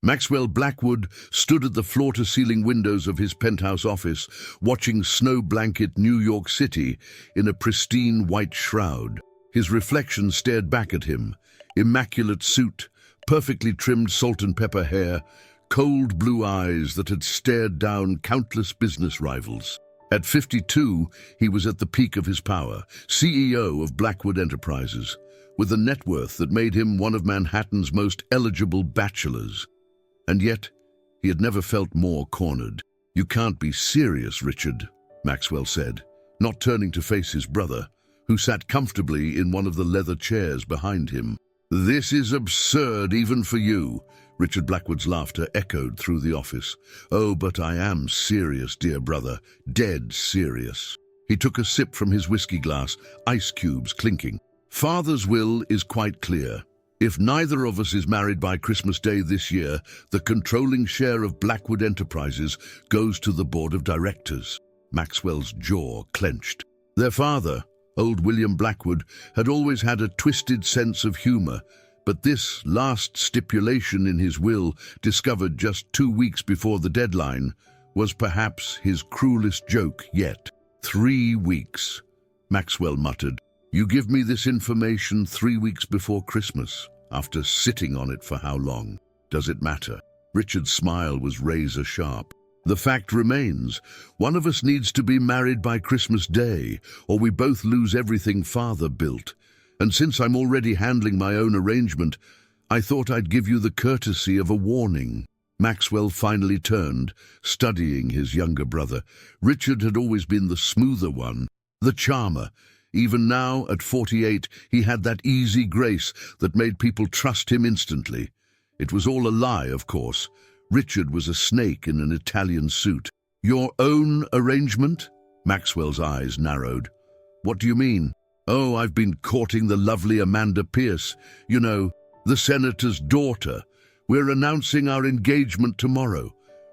Maxwell Blackwood stood at the floor-to-ceiling windows of his penthouse office, watching snow-blanket New York City in a pristine white shroud. His reflection stared back at him. Immaculate suit, perfectly trimmed salt and pepper hair, cold blue eyes that had stared down countless business rivals. At 52, he was at the peak of his power, CEO of Blackwood Enterprises, with a net worth that made him one of Manhattan's most eligible bachelors. And yet, he had never felt more cornered. "You can't be serious, Richard," Maxwell said, not turning to face his brother, who sat comfortably in one of the leather chairs behind him. "This is absurd even for you." Richard Blackwood's laughter echoed through the office. "Oh, but I am serious, dear brother, dead serious." He took a sip from his whiskey glass, ice cubes clinking. "Father's will is quite clear. If neither of us is married by Christmas Day this year, the controlling share of Blackwood Enterprises goes to the board of directors." Maxwell's jaw clenched. Their father, old William Blackwood, had always had a twisted sense of humor, but this last stipulation in his will, discovered just 2 weeks before the deadline, was perhaps his cruelest joke yet. 3 weeks, Maxwell muttered. "You give me this information 3 weeks before Christmas, after sitting on it for how long? Does it matter?" Richard's smile was razor sharp. "The fact remains, one of us needs to be married by Christmas Day, or we both lose everything Father built. And since I'm already handling my own arrangement, I thought I'd give you the courtesy of a warning." Maxwell finally turned, studying his younger brother. Richard had always been the smoother one, the charmer. Even now, at 48, he had that easy grace that made people trust him instantly. It was all a lie, of course. Richard was a snake in an Italian suit. "Your own arrangement?" Maxwell's eyes narrowed. "What do you mean?" "Oh, I've been courting the lovely Amanda Pierce. You know, the senator's daughter. We're announcing our engagement tomorrow."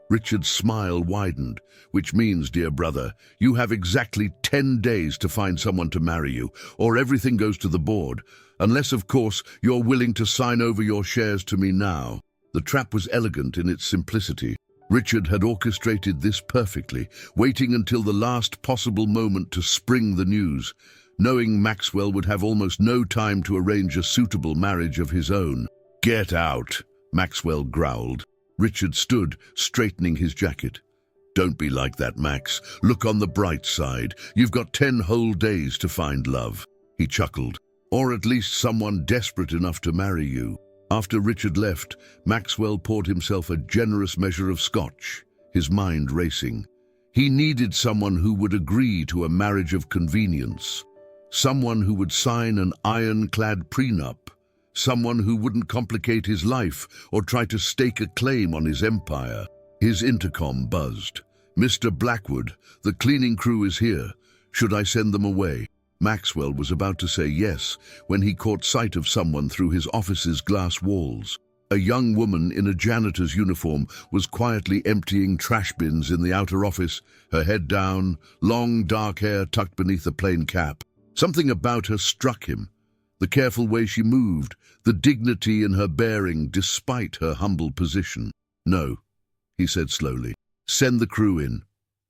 Richard's smile widened. "Which means, dear brother, you have exactly 10 days to find someone to marry you, or everything goes to the board. Unless, of course, you're willing to sign over your shares to me now." The trap was elegant in its simplicity. Richard had orchestrated this perfectly, waiting until the last possible moment to spring the news, knowing Maxwell would have almost no time to arrange a suitable marriage of his own. "Get out," Maxwell growled. Richard stood, straightening his jacket. "Don't be like that, Max. Look on the bright side. You've got 10 whole days to find love." He chuckled. "Or at least someone desperate enough to marry you." After Richard left, Maxwell poured himself a generous measure of scotch, his mind racing. He needed someone who would agree to a marriage of convenience, someone who would sign an ironclad prenup, someone who wouldn't complicate his life or try to stake a claim on his empire. His intercom buzzed. "Mr. Blackwood, the cleaning crew is here. Should I send them away?" Maxwell was about to say yes when he caught sight of someone through his office's glass walls. A young woman in a janitor's uniform was quietly emptying trash bins in the outer office, her head down, long dark hair tucked beneath a plain cap. Something about her struck him. The careful way she moved, the dignity in her bearing despite her humble position. "No," he said slowly. "Send the crew in.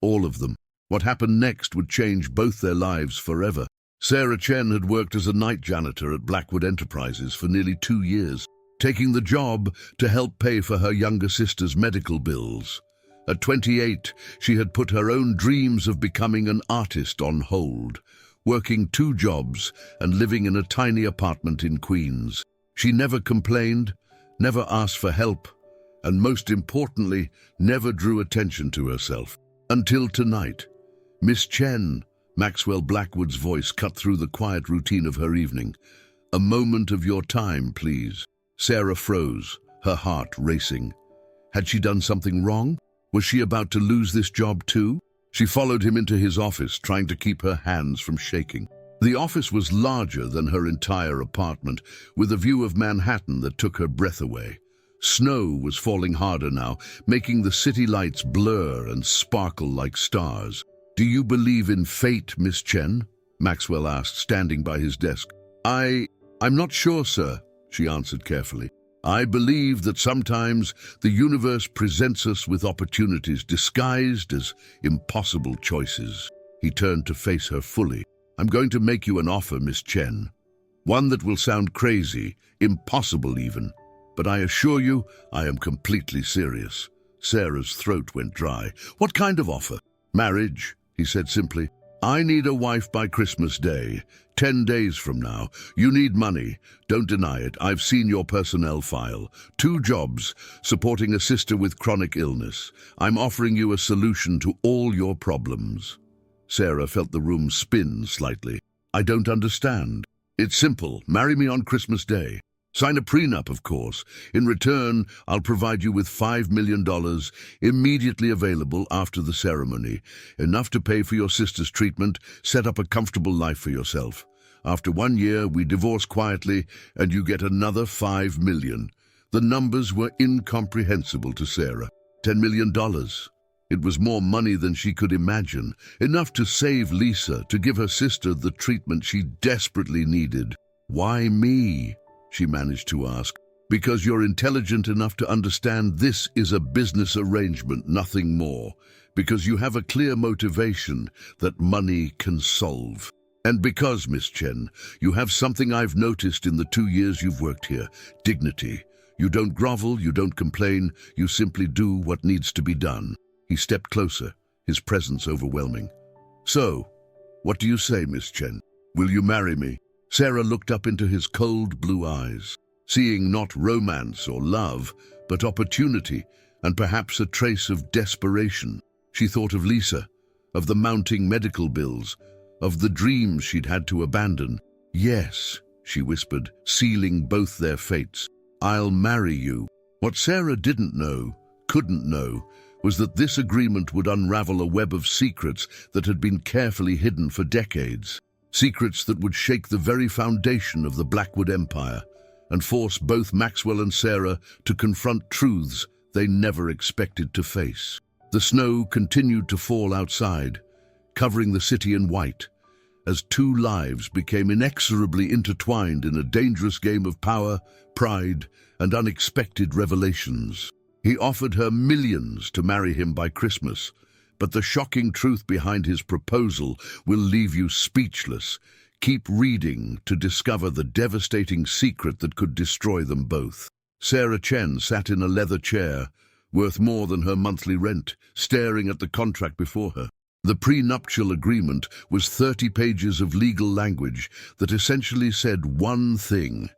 All of them. What happened next would change both their lives forever." Sarah Chen had worked as a night janitor at Blackwood Enterprises for nearly 2 years, taking the job to help pay for her younger sister's medical bills. At 28, she had put her own dreams of becoming an artist on hold, working 2 jobs and living in a tiny apartment in Queens. She never complained, never asked for help, and most importantly, never drew attention to herself. Until tonight. "Miss Chen," Maxwell Blackwood's voice cut through the quiet routine of her evening. "A moment of your time, please." Sarah froze, her heart racing. Had she done something wrong? Was she about to lose this job too? She followed him into his office, trying to keep her hands from shaking. The office was larger than her entire apartment, with a view of Manhattan that took her breath away. Snow was falling harder now, making the city lights blur and sparkle like stars. "Do you believe in fate, Miss Chen?" Maxwell asked, standing by his desk. I'm not sure, sir," she answered carefully. I believe that sometimes the universe presents us with opportunities disguised as impossible choices. He turned to face her fully. I'm going to make you an offer, Miss Chen. One that will sound crazy, impossible even. But I assure you, I am completely serious. Sarah's throat went dry. What kind of offer? Marriage, he said simply. I need a wife by Christmas Day, 10 days from now. You need money. Don't deny it. I've seen your personnel file. 2 jobs, supporting a sister with chronic illness. I'm offering you a solution to all your problems. Sarah felt the room spin slightly. I don't understand. It's simple. Marry me on Christmas Day. Sign a prenup, of course. In return, I'll provide you with $5 million immediately available after the ceremony. Enough to pay for your sister's treatment, set up a comfortable life for yourself. After 1 year, we divorce quietly, and you get another $5 million. The numbers were incomprehensible to Sarah. $10 million. It was more money than she could imagine. Enough to save Lisa, to give her sister the treatment she desperately needed. Why me? She managed to ask. Because you're intelligent enough to understand this is a business arrangement, nothing more. Because you have a clear motivation that money can solve. And because, Miss Chen, you have something I've noticed in the 2 years you've worked here, dignity. You don't grovel, you don't complain, you simply do what needs to be done. He stepped closer, his presence overwhelming. So, what do you say, Miss Chen? Will you marry me? Sarah looked up into his cold blue eyes, seeing not romance or love, but opportunity and perhaps a trace of desperation. She thought of Lisa, of the mounting medical bills, of the dreams she'd had to abandon. Yes, she whispered, sealing both their fates. I'll marry you. What Sarah didn't know, couldn't know, was that this agreement would unravel a web of secrets that had been carefully hidden for decades. Secrets that would shake the very foundation of the Blackwood Empire and force both Maxwell and Sarah to confront truths they never expected to face. The snow continued to fall outside, covering the city in white, as 2 lives became inexorably intertwined in a dangerous game of power, pride, and unexpected revelations. He offered her millions to marry him by Christmas, but the shocking truth behind his proposal will leave you speechless. Keep reading to discover the devastating secret that could destroy them both. Sarah Chen sat in a leather chair, worth more than her monthly rent, staring at the contract before her. The prenuptial agreement was 30 pages of legal language that essentially said one thing: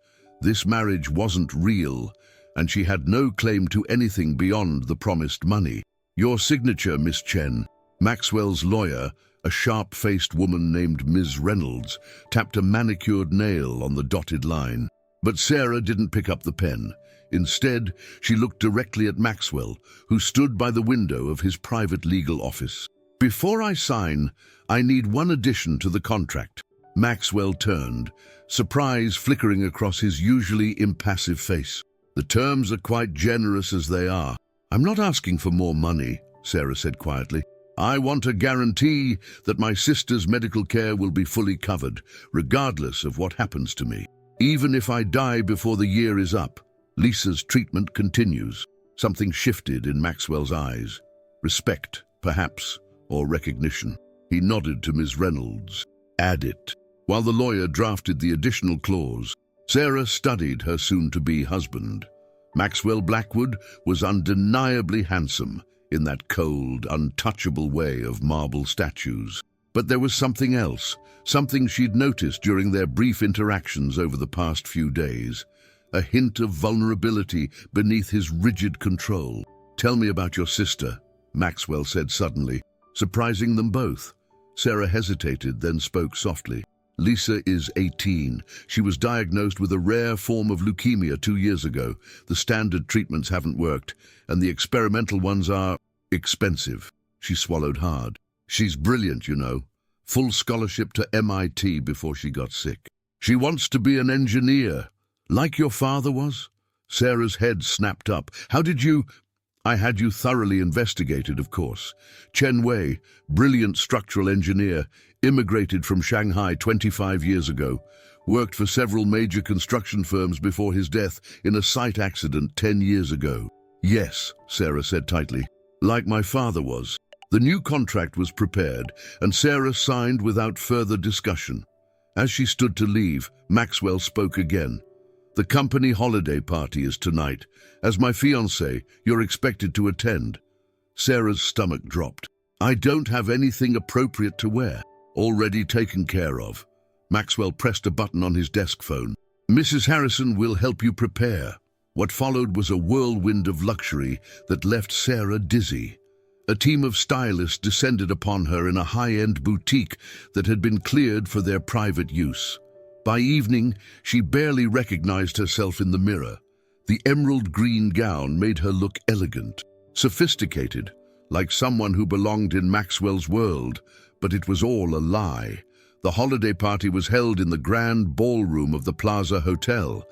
this marriage wasn't real, and she had no claim to anything beyond the promised money. Your signature, Miss Chen. Maxwell's lawyer, a sharp-faced woman named Ms. Reynolds, tapped a manicured nail on the dotted line. But Sarah didn't pick up the pen. Instead, she looked directly at Maxwell, who stood by the window of his private legal office. Before I sign, I need one addition to the contract. Maxwell turned, surprise flickering across his usually impassive face. The terms are quite generous as they are. I'm not asking for more money, Sarah said quietly. I want a guarantee that my sister's medical care will be fully covered, regardless of what happens to me. Even if I die before the year is up, Lisa's treatment continues. Something shifted in Maxwell's eyes. Respect, perhaps, or recognition. He nodded to Ms. Reynolds. Add it. While the lawyer drafted the additional clause, Sarah studied her soon-to-be husband. Maxwell Blackwood was undeniably handsome in that cold, untouchable way of marble statues. But there was something else, something she'd noticed during their brief interactions over the past few days. A hint of vulnerability beneath his rigid control. Tell me about your sister, Maxwell said suddenly, surprising them both. Sarah hesitated, then spoke softly. Lisa is 18. She was diagnosed with a rare form of leukemia 2 years ago. The standard treatments haven't worked, and the experimental ones are expensive. She swallowed hard. She's brilliant, you know. Full scholarship to MIT before she got sick. She wants to be an engineer, like your father was? Sarah's head snapped up. How did you... I had you thoroughly investigated, of course. Chen Wei, brilliant structural engineer, immigrated from Shanghai 25 years ago. Worked for several major construction firms before his death in a site accident 10 years ago. Yes, Sarah said tightly. Like my father was. The new contract was prepared, and Sarah signed without further discussion. As she stood to leave, Maxwell spoke again. The company holiday party is tonight. As my fiancé, you're expected to attend. Sarah's stomach dropped. I don't have anything appropriate to wear. Already taken care of. Maxwell pressed a button on his desk phone. Mrs. Harrison will help you prepare. What followed was a whirlwind of luxury that left Sarah dizzy. A team of stylists descended upon her in a high-end boutique that had been cleared for their private use. By evening, she barely recognized herself in the mirror. The emerald green gown made her look elegant, sophisticated, like someone who belonged in Maxwell's world, but it was all a lie. The holiday party was held in the grand ballroom of the Plaza Hotel.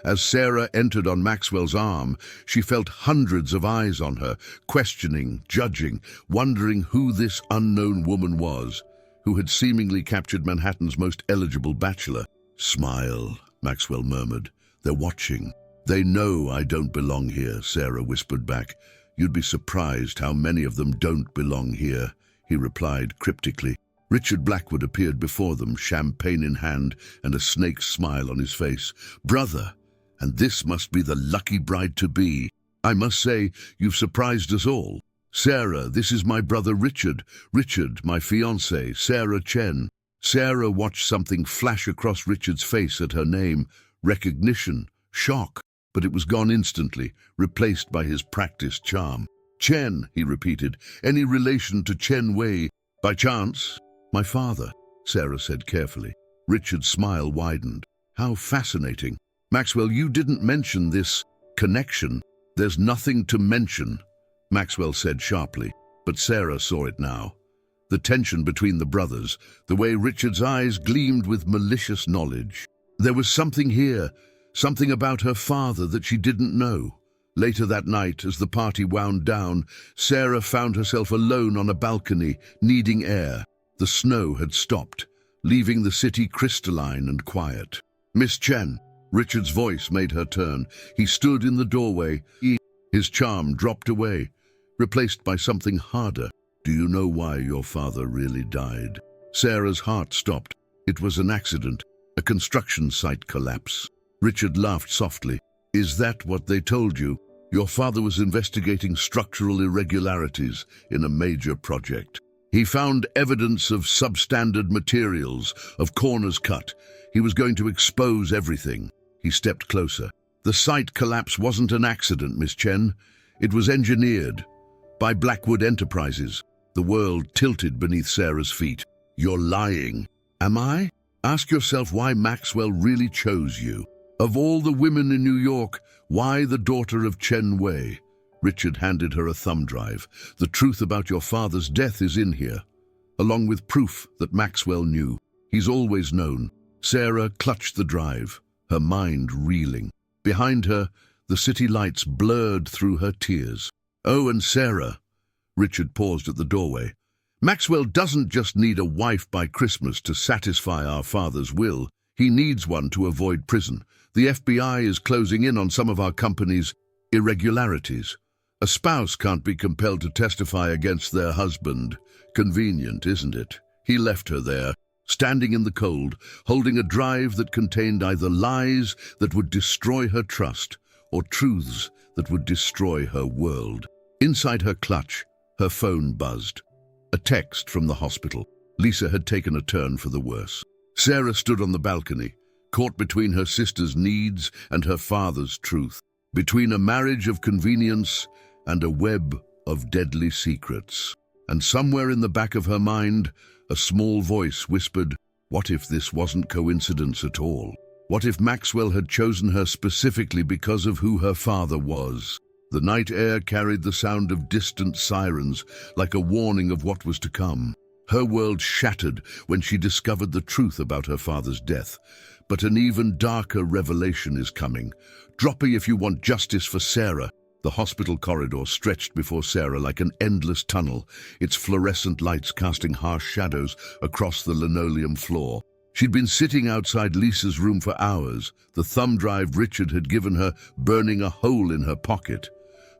As Sarah entered on Maxwell's arm, she felt hundreds of eyes on her, questioning, judging, wondering who this unknown woman was, who had seemingly captured Manhattan's most eligible bachelor. Smile, Maxwell murmured. They're watching. They know I don't belong here, Sarah whispered back. You'd be surprised how many of them don't belong here, he replied cryptically. Richard Blackwood appeared before them, champagne in hand and a snake's smile on his face. Brother, and this must be the lucky bride-to-be. I must say, you've surprised us all. Sarah, this is my brother Richard. Richard, my fiancé, Sarah Chen. Sarah watched something flash across Richard's face at her name. Recognition, shock, but it was gone instantly, replaced by his practiced charm. Chen, he repeated. Any relation to Chen Wei? By chance? My father, Sarah said carefully. Richard's smile widened. How fascinating. Maxwell, you didn't mention this connection. There's nothing to mention, Maxwell said sharply, but Sarah saw it now. The tension between the brothers, the way Richard's eyes gleamed with malicious knowledge. There was something here, something about her father that she didn't know. Later that night, as the party wound down, Sarah found herself alone on a balcony, needing air. The snow had stopped, leaving the city crystalline and quiet. Miss Chen, Richard's voice made her turn. He stood in the doorway. His charm dropped away, replaced by something harder. Do you know why your father really died? Sarah's heart stopped. It was an accident, a construction site collapse. Richard laughed softly. Is that what they told you? Your father was investigating structural irregularities in a major project. He found evidence of substandard materials, of corners cut. He was going to expose everything. He stepped closer. The site collapse wasn't an accident, Miss Chen. It was engineered by Blackwood Enterprises. The world tilted beneath Sarah's feet. You're lying. Am I? Ask yourself why Maxwell really chose you. Of all the women in New York, why the daughter of Chen Wei? Richard handed her a thumb drive. The truth about your father's death is in here, along with proof that Maxwell knew. He's always known. Sarah clutched the drive, her mind reeling. Behind her, the city lights blurred through her tears. Oh, and Sarah. Richard paused at the doorway. Maxwell doesn't just need a wife by Christmas to satisfy our father's will. He needs one to avoid prison. The FBI is closing in on some of our company's irregularities. A spouse can't be compelled to testify against their husband. Convenient, isn't it? He left her there, standing in the cold, holding a drive that contained either lies that would destroy her trust or truths that would destroy her world. Inside her clutch, her phone buzzed. A text from the hospital. Lisa had taken a turn for the worse. Sarah stood on the balcony, caught between her sister's needs and her father's truth, between a marriage of convenience and a web of deadly secrets. And somewhere in the back of her mind, a small voice whispered, what if this wasn't coincidence at all? What if Maxwell had chosen her specifically because of who her father was? The night air carried the sound of distant sirens, like a warning of what was to come. Her world shattered when she discovered the truth about her father's death. But an even darker revelation is coming. Drop her if you want justice for Sarah. The hospital corridor stretched before Sarah like an endless tunnel, its fluorescent lights casting harsh shadows across the linoleum floor. She'd been sitting outside Lisa's room for hours, the thumb drive Richard had given her burning a hole in her pocket.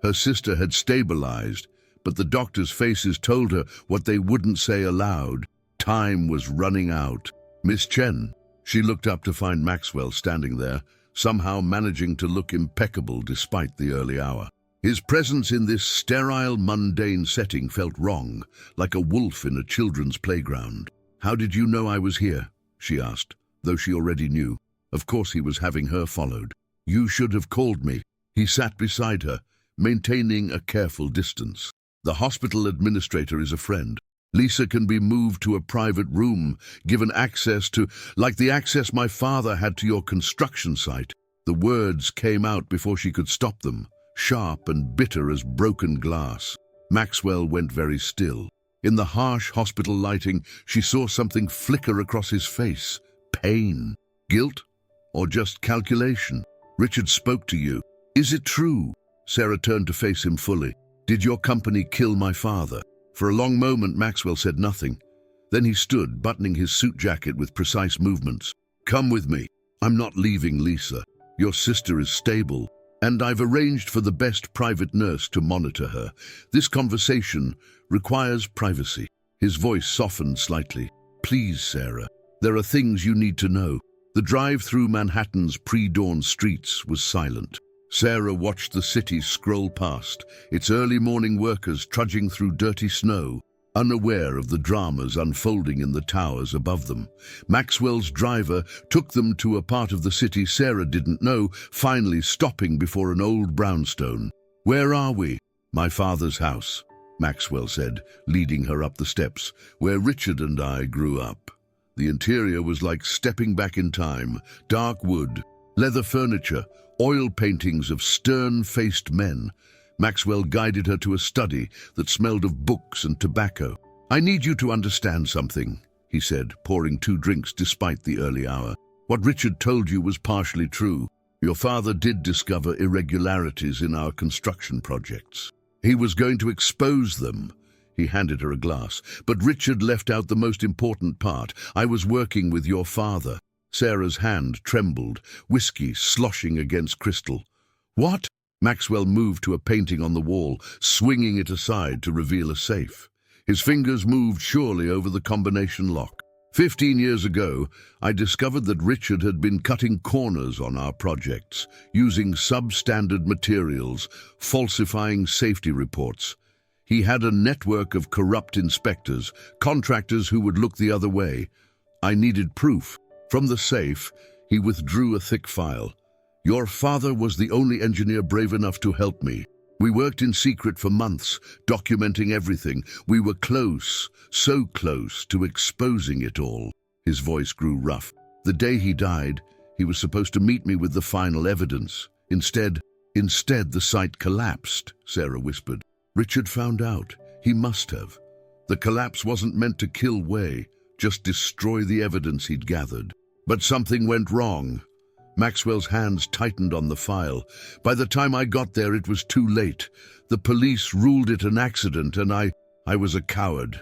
Her sister had stabilized, but the doctor's faces told her what they wouldn't say aloud. Time was running out. "Miss Chen." She looked up to find Maxwell standing there, somehow managing to look impeccable despite the early hour. His presence in this sterile, mundane setting felt wrong, like a wolf in a children's playground. "How did you know I was here?" she asked, though she already knew. Of course he was having her followed. "You should have called me." He sat beside her, maintaining a careful distance. "The hospital administrator is a friend. Lisa can be moved to a private room, given access to, like the access my father had to your construction site." The words came out before she could stop them, sharp and bitter as broken glass. Maxwell went very still. In the harsh hospital lighting, she saw something flicker across his face. Pain. Guilt? Or just calculation? "Richard spoke to you. Is it true?" Sarah turned to face him fully. "Did your company kill my father?" For a long moment, Maxwell said nothing. Then he stood, buttoning his suit jacket with precise movements. "Come with me. I'm not leaving Lisa. Your sister is stable, and I've arranged for the best private nurse to monitor her. This conversation requires privacy." His voice softened slightly. "Please, Sarah, there are things you need to know." The drive through Manhattan's pre-dawn streets was silent. Sarah watched the city scroll past, its early morning workers trudging through dirty snow, unaware of the dramas unfolding in the towers above them. Maxwell's driver took them to a part of the city Sarah didn't know, finally stopping before an old brownstone. "Where are we?" "My father's house," Maxwell said, leading her up the steps, "where Richard and I grew up." The interior was like stepping back in time. Dark wood, leather furniture, oil paintings of stern-faced men. Maxwell guided her to a study that smelled of books and tobacco. "I need you to understand something," he said, pouring 2 drinks despite the early hour. "What Richard told you was partially true. Your father did discover irregularities in our construction projects. He was going to expose them." He handed her a glass. "But Richard left out the most important part. I was working with your father." Sarah's hand trembled, whiskey sloshing against crystal. "What?" Maxwell moved to a painting on the wall, swinging it aside to reveal a safe. His fingers moved surely over the combination lock. 15 years ago, I discovered that Richard had been cutting corners on our projects, using substandard materials, falsifying safety reports. He had a network of corrupt inspectors, contractors who would look the other way. I needed proof. From the safe, he withdrew a thick file. "Your father was the only engineer brave enough to help me. We worked in secret for months, documenting everything. We were close, so close to exposing it all." His voice grew rough. "The day he died, he was supposed to meet me with the final evidence. Instead, the site collapsed," Sarah whispered. "Richard found out. He must have. The collapse wasn't meant to kill Wei, just destroy the evidence he'd gathered. But something went wrong." Maxwell's hands tightened on the file. "By the time I got there, it was too late. The police ruled it an accident, and I was a coward.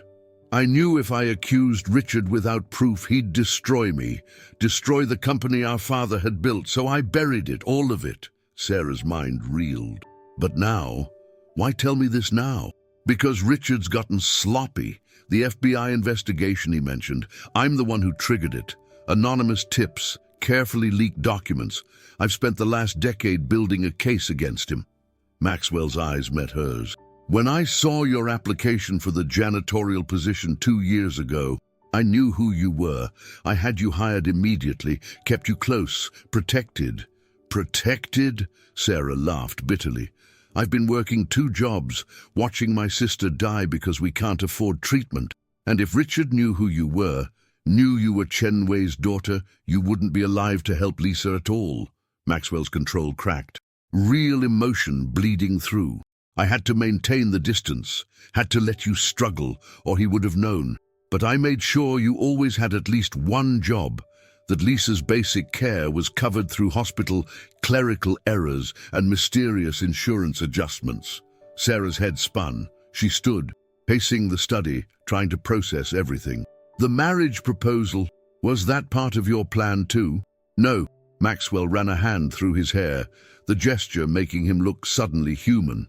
I knew if I accused Richard without proof, he'd destroy me, destroy the company our father had built, so I buried it, all of it." Sarah's mind reeled. "But now? Why tell me this now?" "Because Richard's gotten sloppy. The FBI investigation he mentioned, I'm the one who triggered it. Anonymous tips, carefully leaked documents. I've spent the last decade building a case against him." Maxwell's eyes met hers. "When I saw your application for the janitorial position 2 years ago, I knew who you were. I had you hired immediately, kept you close, protected." "Protected?" Sarah laughed bitterly. "I've been working 2 jobs, watching my sister die because we can't afford treatment. And if Richard knew who you were Chen Wei's daughter, you wouldn't be alive to help Lisa at all." Maxwell's control cracked. Real emotion bleeding through. "I had to maintain the distance, had to let you struggle, or he would have known. But I made sure you always had at least one job, that Lisa's basic care was covered through hospital clerical errors and mysterious insurance adjustments." Sarah's head spun. She stood, pacing the study, trying to process everything. "The marriage proposal, Was that part of your plan too? No. Maxwell ran a hand through his hair, the gesture making him look suddenly human,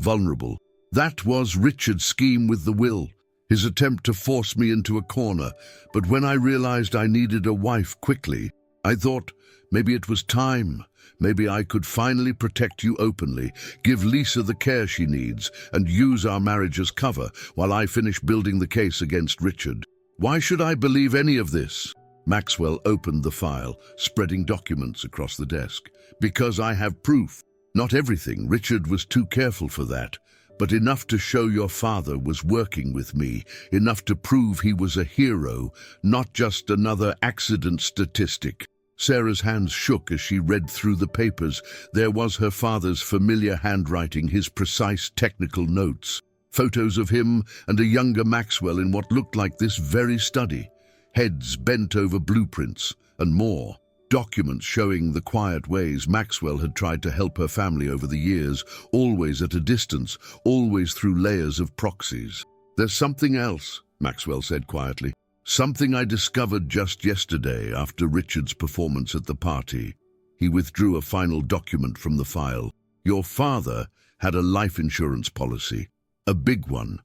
vulnerable. That was Richard's scheme with the will, his attempt to force me into a corner. But when I realized I needed a wife quickly, I thought maybe it was time. Maybe I could finally protect you openly, give Lisa the care she needs, and use our marriage as cover while I finish building the case against Richard. Why should I believe any of this? Maxwell opened the file, spreading documents across the desk. Because I have proof. Not everything. Richard was too careful for that. But enough to show your father was working with me, enough to prove he was a hero, not just another accident statistic. Sarah's hands shook as she read through the papers. There was her father's familiar handwriting, his precise technical notes. Photos of him and a younger Maxwell in what looked like this very study. Heads bent over blueprints, and more. Documents showing the quiet ways Maxwell had tried to help her family over the years, always at a distance, always through layers of proxies. There's something else, Maxwell said quietly. Something I discovered just yesterday after Richard's performance at the party. He withdrew a final document from the file. Your father had a life insurance policy, a big one.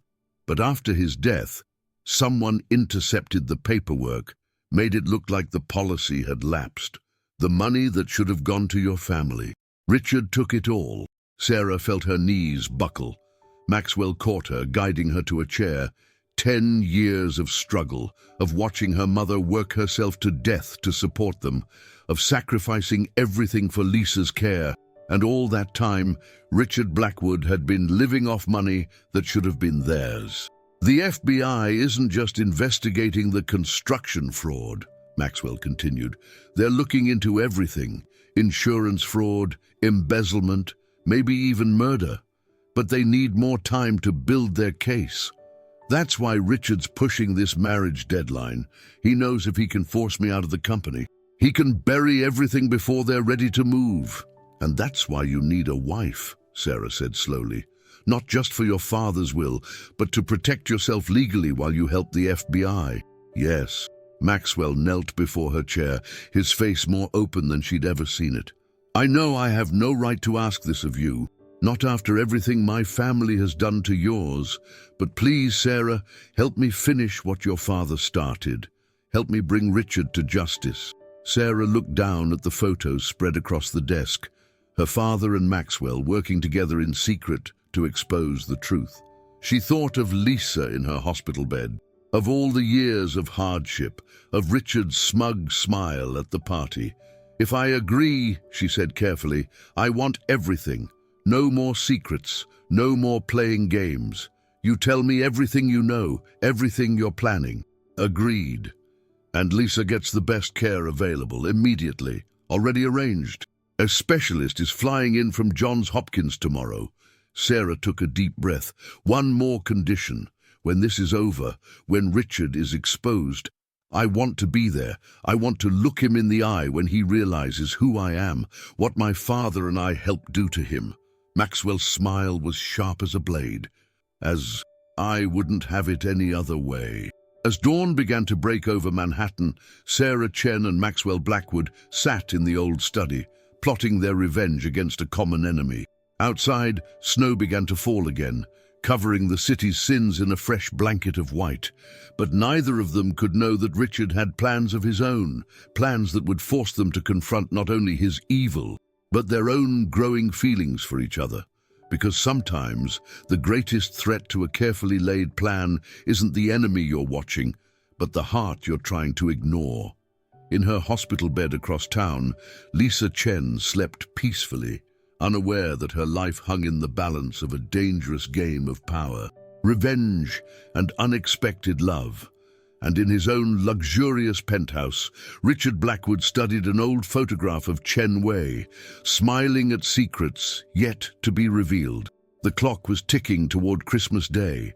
But after his death, someone intercepted the paperwork, made it look like the policy had lapsed. The money that should have gone to your family. Richard took it all. Sarah felt her knees buckle. Maxwell caught her, guiding her to a chair. 10 years of struggle, of watching her mother work herself to death to support them, of sacrificing everything for Lisa's care. And all that time, Richard Blackwood had been living off money that should have been theirs. The FBI isn't just investigating the construction fraud, Maxwell continued. They're looking into everything. Insurance fraud, embezzlement, maybe even murder. But they need more time to build their case. That's why Richard's pushing this marriage deadline. He knows if he can force me out of the company, he can bury everything before they're ready to move. And that's why you need a wife, Sarah said slowly. Not just for your father's will, but to protect yourself legally while you help the FBI. Yes. Maxwell knelt before her chair, his face more open than she'd ever seen it. I know I have no right to ask this of you, not after everything my family has done to yours, but please, Sarah, help me finish what your father started. Help me bring Richard to justice. Sarah looked down at the photos spread across the desk, her father and Maxwell working together in secret to expose the truth. She thought of Lisa in her hospital bed, of all the years of hardship, of Richard's smug smile at the party. If I agree, she said carefully, I want everything. No more secrets, no more playing games. You tell me everything you know, everything you're planning. Agreed. And Lisa gets the best care available immediately, already arranged. A specialist is flying in from Johns Hopkins tomorrow. Sarah took a deep breath. One more condition. When this is over, when Richard is exposed, I want to be there. I want to look him in the eye when he realizes who I am, what my father and I helped do to him. Maxwell's smile was sharp as a blade, as I wouldn't have it any other way. As dawn began to break over Manhattan, Sarah Chen and Maxwell Blackwood sat in the old study, plotting their revenge against a common enemy. Outside, snow began to fall again, covering the city's sins in a fresh blanket of white. But neither of them could know that Richard had plans of his own, plans that would force them to confront not only his evil, but their own growing feelings for each other. Because sometimes the greatest threat to a carefully laid plan isn't the enemy you're watching, but the heart you're trying to ignore. In her hospital bed across town, Lisa Chen slept peacefully, unaware that her life hung in the balance of a dangerous game of power, revenge, and unexpected love. And in his own luxurious penthouse, Richard Blackwood studied an old photograph of Chen Wei, smiling at secrets yet to be revealed. The clock was ticking toward Christmas Day,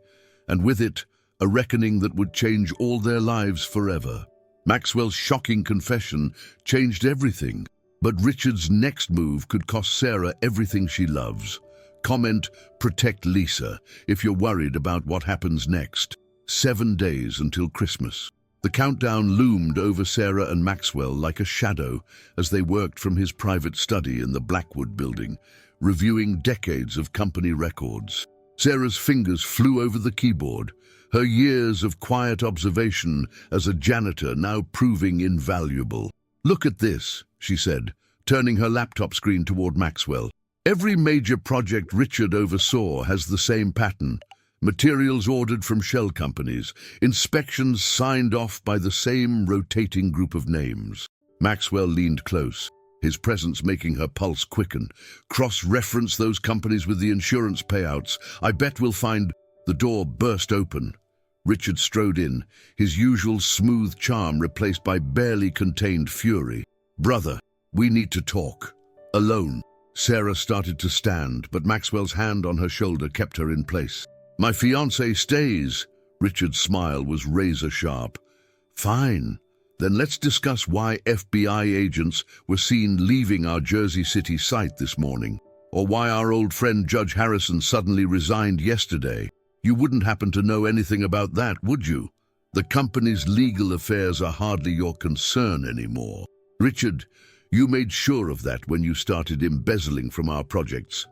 and with it, a reckoning that would change all their lives forever. Maxwell's shocking confession changed everything, but Richard's next move could cost Sarah everything she loves. Comment, protect Lisa, if you're worried about what happens next. 7 days until Christmas. The countdown loomed over Sarah and Maxwell like a shadow as they worked from his private study in the Blackwood building, reviewing decades of company records. Sarah's fingers flew over the keyboard, her years of quiet observation as a janitor now proving invaluable. "Look at this," she said, turning her laptop screen toward Maxwell. "Every major project Richard oversaw has the same pattern. Materials ordered from shell companies, inspections signed off by the same rotating group of names." Maxwell leaned close, his presence making her pulse quicken. "Cross-reference those companies with the insurance payouts. I bet we'll find—" The door burst open. Richard strode in, his usual smooth charm replaced by barely contained fury. "Brother, we need to talk. Alone." Sarah started to stand, but Maxwell's hand on her shoulder kept her in place. "My fiancé stays." Richard's smile was razor-sharp. "Fine. Then let's discuss why FBI agents were seen leaving our Jersey City site this morning, or why our old friend Judge Harrison suddenly resigned yesterday. You wouldn't happen to know anything about that, would you? The company's legal affairs are hardly your concern anymore. Richard, you made sure of that when you started embezzling from our projects."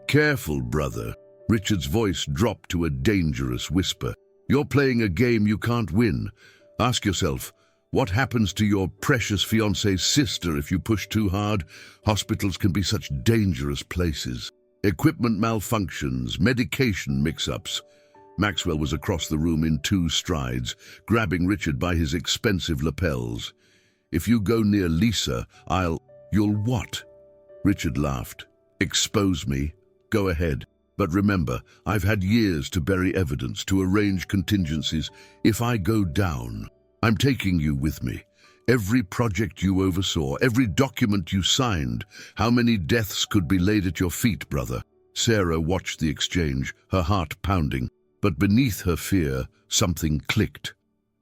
"Careful, brother." Richard's voice dropped to a dangerous whisper. "You're playing a game you can't win. Ask yourself, what happens to your precious fiancé's sister if you push too hard? Hospitals can be such dangerous places. Equipment malfunctions, medication mix-ups." Maxwell was across the room in 2 strides, grabbing Richard by his expensive lapels. "If you go near Lisa, You'll what?" Richard laughed. "Expose me. Go ahead. But remember, I've had years to bury evidence, to arrange contingencies. If I go down, I'm taking you with me. Every project you oversaw, every document you signed, how many deaths could be laid at your feet, brother?" Sarah watched the exchange, her heart pounding. But beneath her fear, something clicked.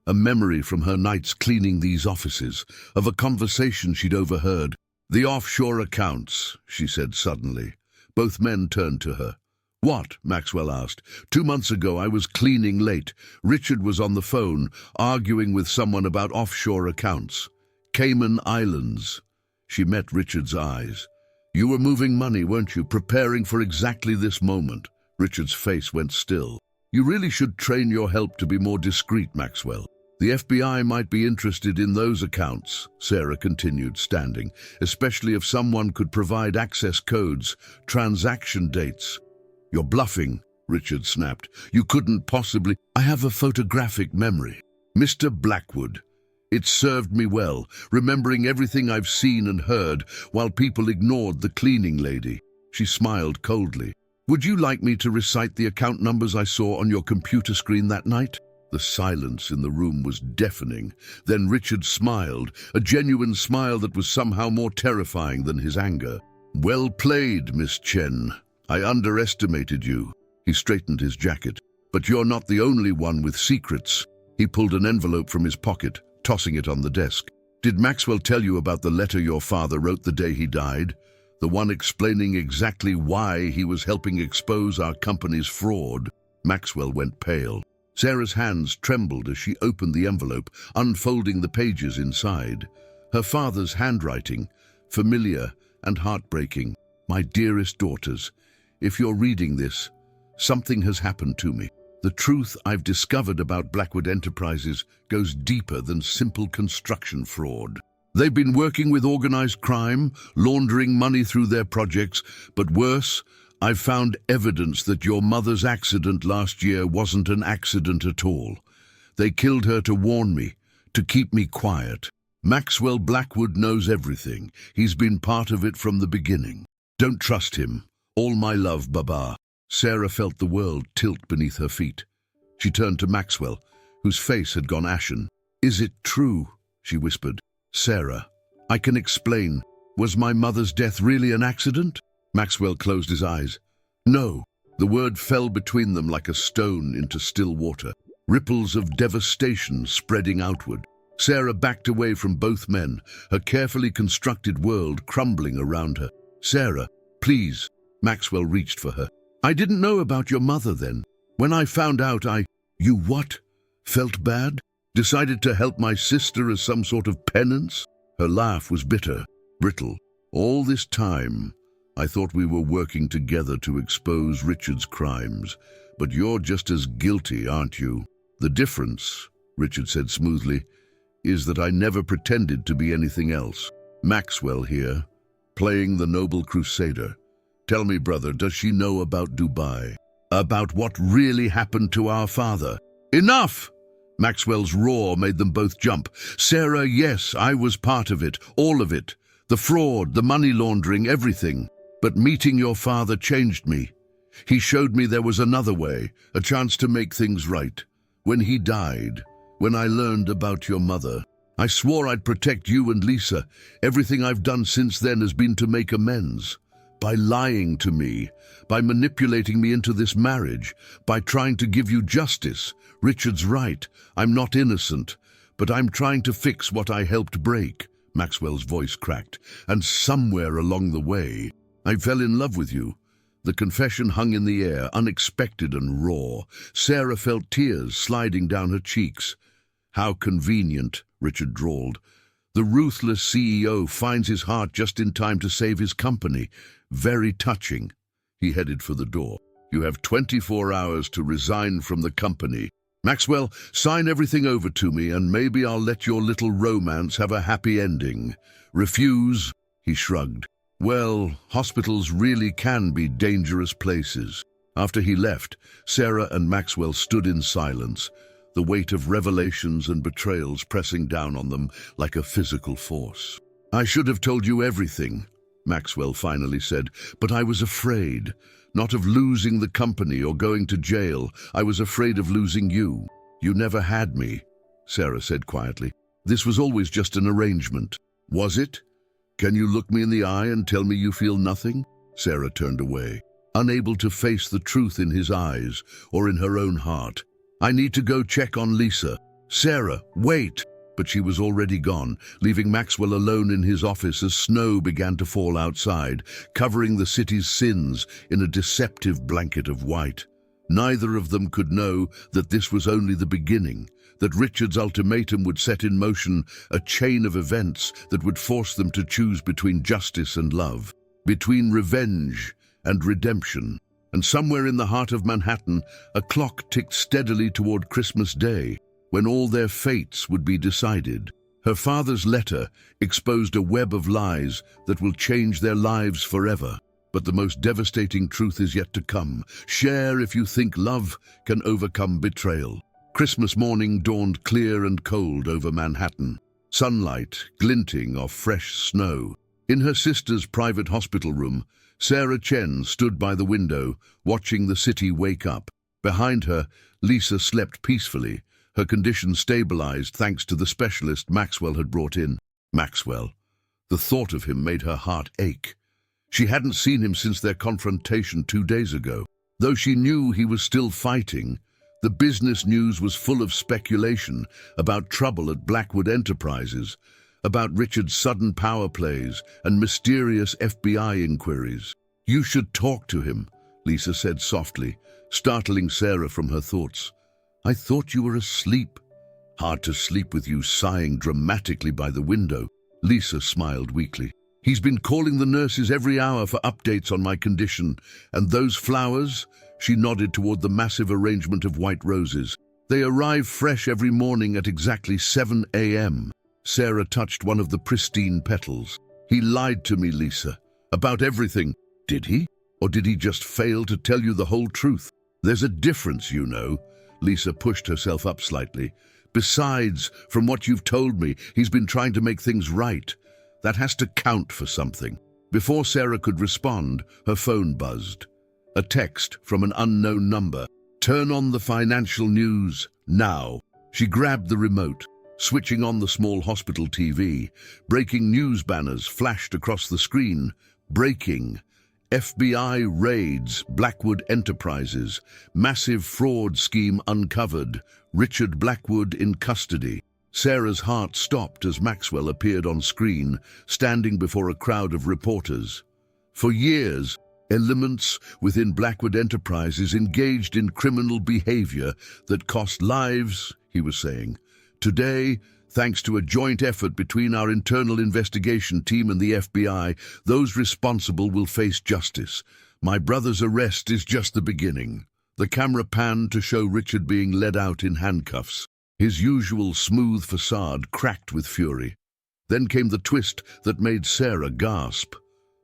A memory from her nights cleaning these offices, of a conversation she'd overheard. "The offshore accounts," she said suddenly. Both men turned to her. "What?" Maxwell asked. 2 months ago I was cleaning late. Richard was on the phone, arguing with someone about offshore accounts. Cayman Islands." She met Richard's eyes. "You were moving money, weren't you, preparing for exactly this moment?" Richard's face went still. "You really should train your help to be more discreet, Maxwell. The FBI might be interested in those accounts," Sarah continued, standing, "especially if someone could provide access codes, transaction dates." "You're bluffing," Richard snapped. "You couldn't possibly—" "I have a photographic memory. Mr. Blackwood. It served me well, remembering everything I've seen and heard while people ignored the cleaning lady." She smiled coldly. "Would you like me to recite the account numbers I saw on your computer screen that night?" The silence in the room was deafening. Then Richard smiled, a genuine smile that was somehow more terrifying than his anger. "Well played, Miss Chen. I underestimated you." He straightened his jacket. "But you're not the only one with secrets." He pulled an envelope from his pocket, tossing it on the desk. "Did Maxwell tell you about the letter your father wrote the day he died? The one explaining exactly why he was helping expose our company's fraud?" Maxwell went pale. Sarah's hands trembled as she opened the envelope, unfolding the pages inside. Her father's handwriting, familiar and heartbreaking. "My dearest daughters, if you're reading this, something has happened to me. The truth I've discovered about Blackwood Enterprises goes deeper than simple construction fraud. They've been working with organized crime, laundering money through their projects, but worse, I've found evidence that your mother's accident last year wasn't an accident at all. They killed her to warn me, to keep me quiet. Maxwell Blackwood knows everything. He's been part of it from the beginning. Don't trust him. All my love, Baba." Sarah felt the world tilt beneath her feet. She turned to Maxwell, whose face had gone ashen. "Is it true?" she whispered. "Sarah, I can explain. Was my mother's death really an accident?" Maxwell closed his eyes. "No." The word fell between them like a stone into still water, ripples of devastation spreading outward. Sarah backed away from both men, her carefully constructed world crumbling around her. "Sarah, please." Maxwell reached for her. "I didn't know about your mother then. When I found out, You what? Felt bad?" Decided to help my sister as some sort of penance? Her laugh was bitter, brittle. All this time, I thought we were working together to expose Richard's crimes, but you're just as guilty, aren't you? The difference, Richard said smoothly, is that I never pretended to be anything else. Maxwell here, playing the noble crusader. Tell me, brother, does she know about Dubai? About what really happened to our father? Enough! Maxwell's roar made them both jump. Sarah, yes, I was part of it, all of it. The fraud, the money laundering, everything. But meeting your father changed me. He showed me there was another way, a chance to make things right. When he died, when I learned about your mother, I swore I'd protect you and Lisa. Everything I've done since then has been to make amends. By lying to me, by manipulating me into this marriage, by trying to give you justice. Richard's right. I'm not innocent, but I'm trying to fix what I helped break. Maxwell's voice cracked. And somewhere along the way, I fell in love with you. The confession hung in the air, unexpected and raw. Sarah felt tears sliding down her cheeks. How convenient, Richard drawled. The ruthless CEO finds his heart just in time to save his company. Very touching. He headed for the door. You have 24 hours to resign from the company. Maxwell, sign everything over to me and maybe I'll let your little romance have a happy ending. Refuse? He shrugged. Well, hospitals really can be dangerous places. After he left, Sarah and Maxwell stood in silence, the weight of revelations and betrayals pressing down on them like a physical force. I should have told you everything, Maxwell finally said, but I was afraid. Not of losing the company or going to jail. I was afraid of losing you. You never had me, Sarah said quietly. This was always just an arrangement. Was it? Can you look me in the eye and tell me you feel nothing? Sarah turned away, unable to face the truth in his eyes or in her own heart. I need to go check on Lisa. Sarah, wait! But she was already gone, leaving Maxwell alone in his office as snow began to fall outside, covering the city's sins in a deceptive blanket of white. Neither of them could know that this was only the beginning, that Richard's ultimatum would set in motion a chain of events that would force them to choose between justice and love, between revenge and redemption. And somewhere in the heart of Manhattan, a clock ticked steadily toward Christmas Day, when all their fates would be decided. Her father's letter exposed a web of lies that will change their lives forever. But the most devastating truth is yet to come. Share if you think love can overcome betrayal. Christmas morning dawned clear and cold over Manhattan, sunlight glinting off fresh snow. In her sister's private hospital room, Sarah Chen stood by the window, watching the city wake up. Behind her, Lisa slept peacefully, her condition stabilized thanks to the specialist Maxwell had brought in. Maxwell. The thought of him made her heart ache. She hadn't seen him since their confrontation 2 days ago. Though she knew he was still fighting, the business news was full of speculation about trouble at Blackwood Enterprises, about Richard's sudden power plays and mysterious FBI inquiries. You should talk to him, Lisa said softly, startling Sarah from her thoughts. I thought you were asleep. Hard to sleep with you sighing dramatically by the window. Lisa smiled weakly. He's been calling the nurses every hour for updates on my condition. And those flowers? She nodded toward the massive arrangement of white roses. They arrive fresh every morning at exactly 7 a.m. Sarah touched one of the pristine petals. He lied to me, Lisa. About everything. Did he? Or did he just fail to tell you the whole truth? There's a difference, you know. Lisa pushed herself up slightly. Besides, from what you've told me, he's been trying to make things right. That has to count for something. Before Sarah could respond, her phone buzzed. A text from an unknown number. Turn on the financial news, now. She grabbed the remote, switching on the small hospital TV. Breaking news banners flashed across the screen. Breaking. FBI raids Blackwood Enterprises. Massive fraud scheme uncovered. Richard Blackwood in custody. Sarah's heart stopped as Maxwell appeared on screen, standing before a crowd of reporters. For years, elements within Blackwood Enterprises engaged in criminal behavior that cost lives, he was saying. Today, thanks to a joint effort between our internal investigation team and the FBI, those responsible will face justice. My brother's arrest is just the beginning. The camera panned to show Richard being led out in handcuffs. His usual smooth facade cracked with fury. Then came the twist that made Sarah gasp.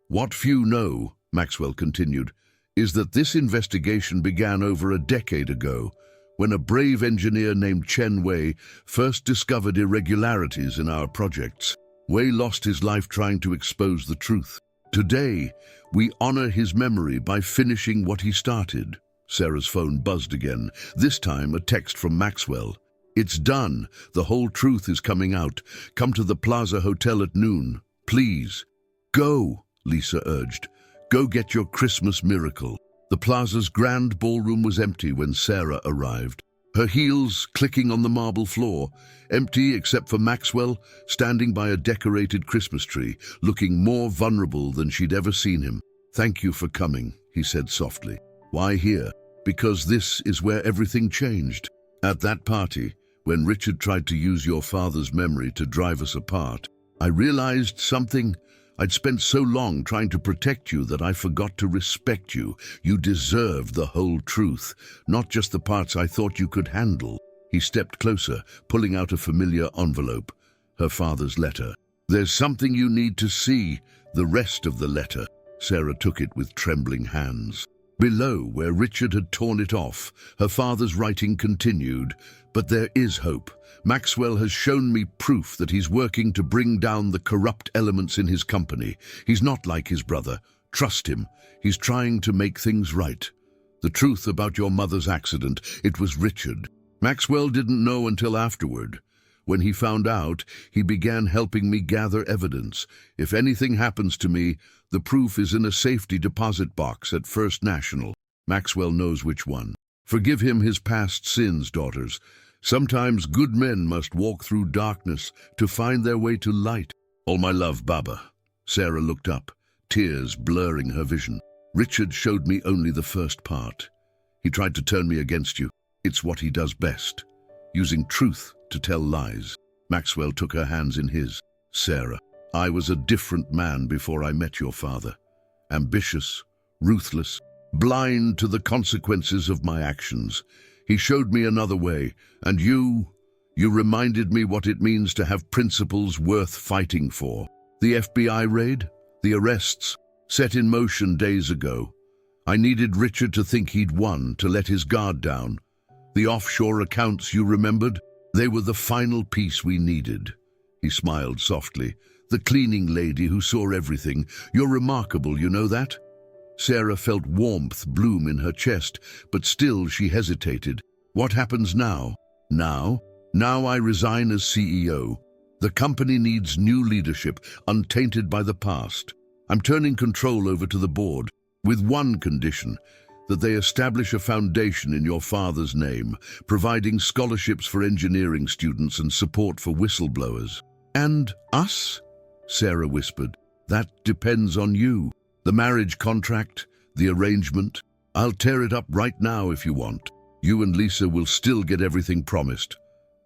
What few know, Maxwell continued, is that this investigation began over a decade ago, when a brave engineer named Chen Wei first discovered irregularities in our projects. Wei lost his life trying to expose the truth. Today, we honor his memory by finishing what he started. Sarah's phone buzzed again, this time a text from Maxwell. It's done. The whole truth is coming out. Come to the Plaza Hotel at noon. Please. Go, Lisa urged. Go get your Christmas miracle. The Plaza's grand ballroom was empty when Sarah arrived. Her heels clicking on the marble floor, empty except for Maxwell, standing by a decorated Christmas tree, looking more vulnerable than she'd ever seen him. Thank you for coming, he said softly. Why here? Because this is where everything changed. At that party, when Richard tried to use your father's memory to drive us apart, I realized something. I'd spent so long trying to protect you that I forgot to respect you. You deserved the whole truth, not just the parts I thought you could handle. He stepped closer, pulling out a familiar envelope. Her father's letter. There's something you need to see. The rest of the letter. Sarah took it with trembling hands. Below, where Richard had torn it off, her father's writing continued. But there is hope. Maxwell has shown me proof that he's working to bring down the corrupt elements in his company. He's not like his brother. Trust him. He's trying to make things right. The truth about your mother's accident, it was Richard. Maxwell didn't know until afterward. When he found out, he began helping me gather evidence. If anything happens to me, the proof is in a safety deposit box at First National. Maxwell knows which one. Forgive him his past sins, daughters. Sometimes good men must walk through darkness to find their way to light. All my love, Baba. Sarah looked up, tears blurring her vision. Richard showed me only the first part. He tried to turn me against you. It's what he does best, using truth to tell lies. Maxwell took her hands in his. Sarah, I was a different man before I met your father. Ambitious, ruthless, blind to the consequences of my actions. He showed me another way, and you reminded me what it means to have principles worth fighting for. The FBI raid, the arrests, set in motion days ago. I needed Richard to think he'd won, to let his guard down. The offshore accounts you remembered, they were the final piece we needed. He smiled softly. The cleaning lady who saw everything. You're remarkable, you know that? Sarah felt warmth bloom in her chest, but still she hesitated. What happens now? Now I resign as CEO. The company needs new leadership, untainted by the past. I'm turning control over to the board, with one condition, that they establish a foundation in your father's name, providing scholarships for engineering students and support for whistleblowers. And us? Sarah whispered. That depends on you. The marriage contract, the arrangement. I'll tear it up right now if you want. You and Lisa will still get everything promised.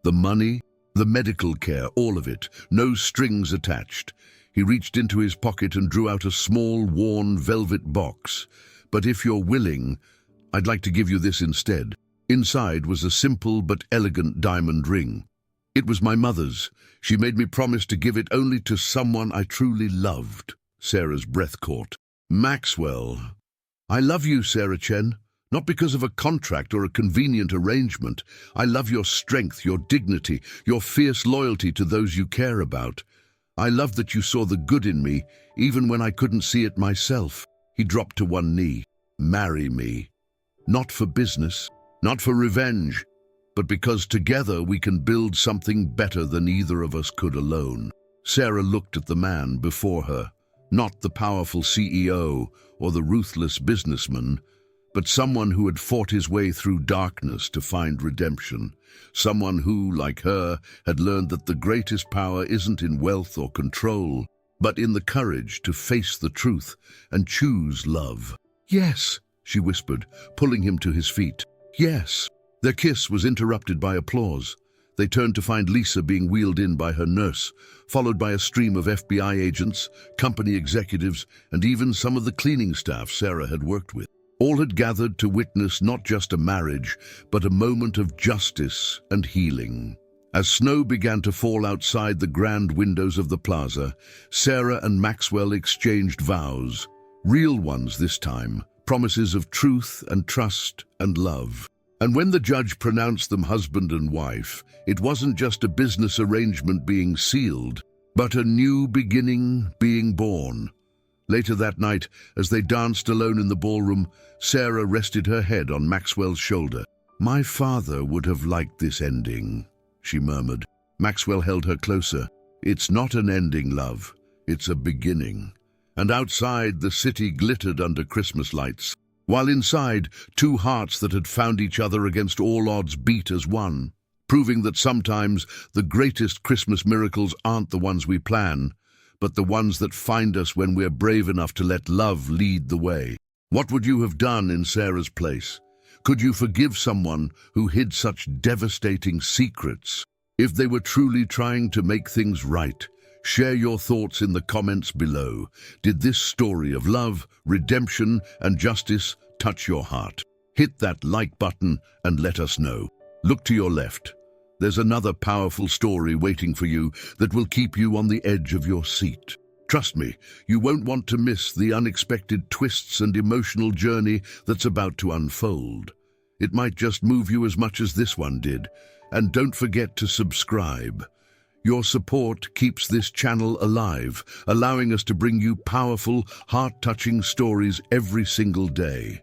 The money, the medical care, all of it. No strings attached. He reached into his pocket and drew out a small, worn velvet box. But if you're willing, I'd like to give you this instead. Inside was a simple but elegant diamond ring. It was my mother's. She made me promise to give it only to someone I truly loved. Sarah's breath caught. Maxwell. I love you, Sarah Chen. Not because of a contract or a convenient arrangement. I love your strength, your dignity, your fierce loyalty to those you care about. I love that you saw the good in me, even when I couldn't see it myself. He dropped to one knee. Marry me. Not for business, not for revenge, but because together we can build something better than either of us could alone. Sarah looked at the man before her, not the powerful CEO or the ruthless businessman, but someone who had fought his way through darkness to find redemption. Someone who, like her, had learned that the greatest power isn't in wealth or control, but in the courage to face the truth and choose love. Yes, she whispered, pulling him to his feet. Yes. Their kiss was interrupted by applause. They turned to find Lisa being wheeled in by her nurse, followed by a stream of FBI agents, company executives, and even some of the cleaning staff Sarah had worked with. All had gathered to witness not just a marriage, but a moment of justice and healing. As snow began to fall outside the grand windows of the plaza, Sarah and Maxwell exchanged vows, real ones this time, promises of truth and trust and love. And when the judge pronounced them husband and wife, it wasn't just a business arrangement being sealed, but a new beginning being born. Later that night, as they danced alone in the ballroom, Sarah rested her head on Maxwell's shoulder. "My father would have liked this ending," she murmured. Maxwell held her closer. "It's not an ending, love. It's a beginning." And outside, the city glittered under Christmas lights, while inside, two hearts that had found each other against all odds beat as one, proving that sometimes the greatest Christmas miracles aren't the ones we plan, but the ones that find us when we're brave enough to let love lead the way. What would you have done in Sarah's place? Could you forgive someone who hid such devastating secrets? If they were truly trying to make things right, share your thoughts in the comments below. Did this story of love, redemption, and justice touch your heart? Hit that like button and let us know. Look to your left. There's another powerful story waiting for you that will keep you on the edge of your seat. Trust me, you won't want to miss the unexpected twists and emotional journey that's about to unfold. It might just move you as much as this one did. And don't forget to subscribe. Your support keeps this channel alive, allowing us to bring you powerful, heart-touching stories every single day.